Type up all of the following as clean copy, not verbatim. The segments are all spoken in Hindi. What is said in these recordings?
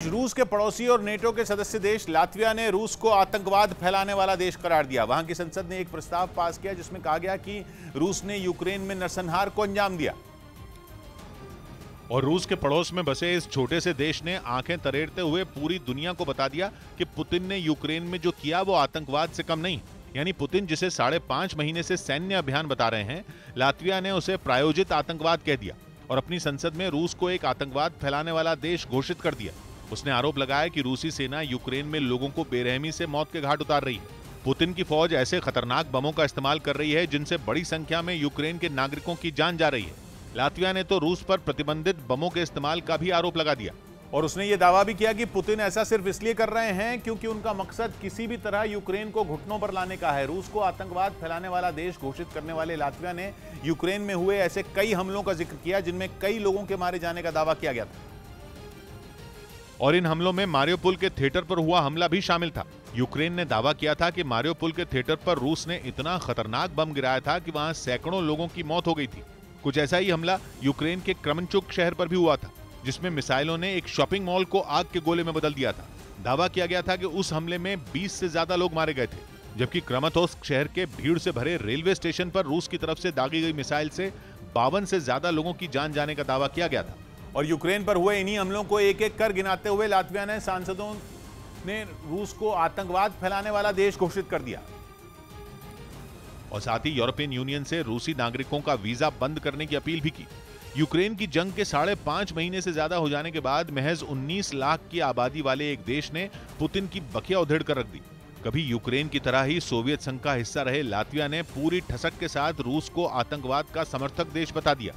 रूस के पड़ोसी और नेटो के सदस्य देश लातविया ने रूस को आतंकवाद फैलाने वाला देश करार दिया। वहां की संसद ने एक प्रस्ताव पास किया जिसमें कहा गया कि रूस ने यूक्रेन में नरसंहार को अंजाम दिया। और रूस के पड़ोस में बसे इस छोटे से देश ने आंखें तरेड़ते हुए पूरी दुनिया को बता दिया कि पुतिन ने यूक्रेन में जो किया वो आतंकवाद से कम नहीं। यानी पुतिन जिसे 5.5 महीने से सैन्य अभियान बता रहे हैं, लातविया ने उसे प्रायोजित आतंकवाद कह दिया और अपनी संसद में रूस को एक आतंकवाद फैलाने वाला देश घोषित कर दिया। उसने आरोप लगाया कि रूसी सेना यूक्रेन में लोगों को बेरहमी से मौत के घाट उतार रही है। पुतिन की फौज ऐसे खतरनाक बमों का इस्तेमाल कर रही है जिनसे बड़ी संख्या में यूक्रेन के नागरिकों की जान जा रही है। लातविया ने तो रूस पर प्रतिबंधित बमों के इस्तेमाल का भी आरोप लगा दिया और उसने ये दावा भी किया कि पुतिन ऐसा सिर्फ इसलिए कर रहे हैं क्योंकि उनका मकसद किसी भी तरह यूक्रेन को घुटनों पर लाने का है। रूस को आतंकवाद फैलाने वाला देश घोषित करने वाले लातविया ने यूक्रेन में हुए ऐसे कई हमलों का जिक्र किया जिनमें कई लोगों के मारे जाने का दावा किया गया था और इन हमलों में मारियोपोल के थिएटर पर हुआ हमला भी शामिल था। यूक्रेन ने दावा किया था कि मारियोपोल के थिएटर पर रूस ने इतना खतरनाक बम गिराया था कि वहां सैकड़ों लोगों की मौत हो गई थी। कुछ ऐसा ही हमला यूक्रेन के क्रमनचुक शहर पर भी हुआ था, जिसमें मिसाइलों ने एक शॉपिंग मॉल को आग के गोले में बदल दिया था। दावा किया गया था कि उस हमले में 20 से ज्यादा लोग मारे गए थे, जबकि क्रमातोर्स्क शहर के भीड़ से भरे रेलवे स्टेशन पर रूस की तरफ से दागी गई मिसाइल से 52 से ज्यादा लोगों की जान जाने का दावा किया गया था। और यूक्रेन पर हुए इन्हीं हमलों को एक एक कर गिनाते हुए लातविया ने सांसदों ने रूस को आतंकवाद फैलाने वाला देश घोषित कर दिया और साथ ही यूरोपियन यूनियन से रूसी नागरिकों का वीजा बंद करने की अपील भी की। यूक्रेन की जंग के 5.5 महीने से ज्यादा हो जाने के बाद महज 19 लाख की आबादी वाले एक देश ने पुतिन की बखिया उधेड़ कर रख दी। कभी यूक्रेन की तरह ही सोवियत संघ का हिस्सा रहे लातविया ने पूरी ठसक के साथ रूस को आतंकवाद का समर्थक देश बता दिया,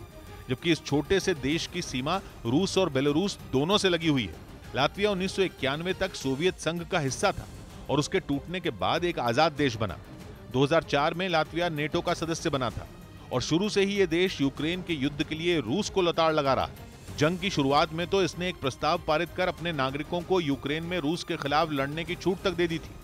जबकि इस छोटे से देश की सीमा रूस और बेलारूस दोनों से लगी हुई है। लातविया 1991 तक सोवियत संघ का हिस्सा था और उसके टूटने के बाद एक आजाद देश बना। 2004 में लातविया नेटो का सदस्य बना था और शुरू से ही यह देश यूक्रेन के युद्ध के लिए रूस को लताड़ लगा रहा है। जंग की शुरुआत में तो इसने एक प्रस्ताव पारित कर अपने नागरिकों को यूक्रेन में रूस के खिलाफ लड़ने की छूट तक दे दी थी।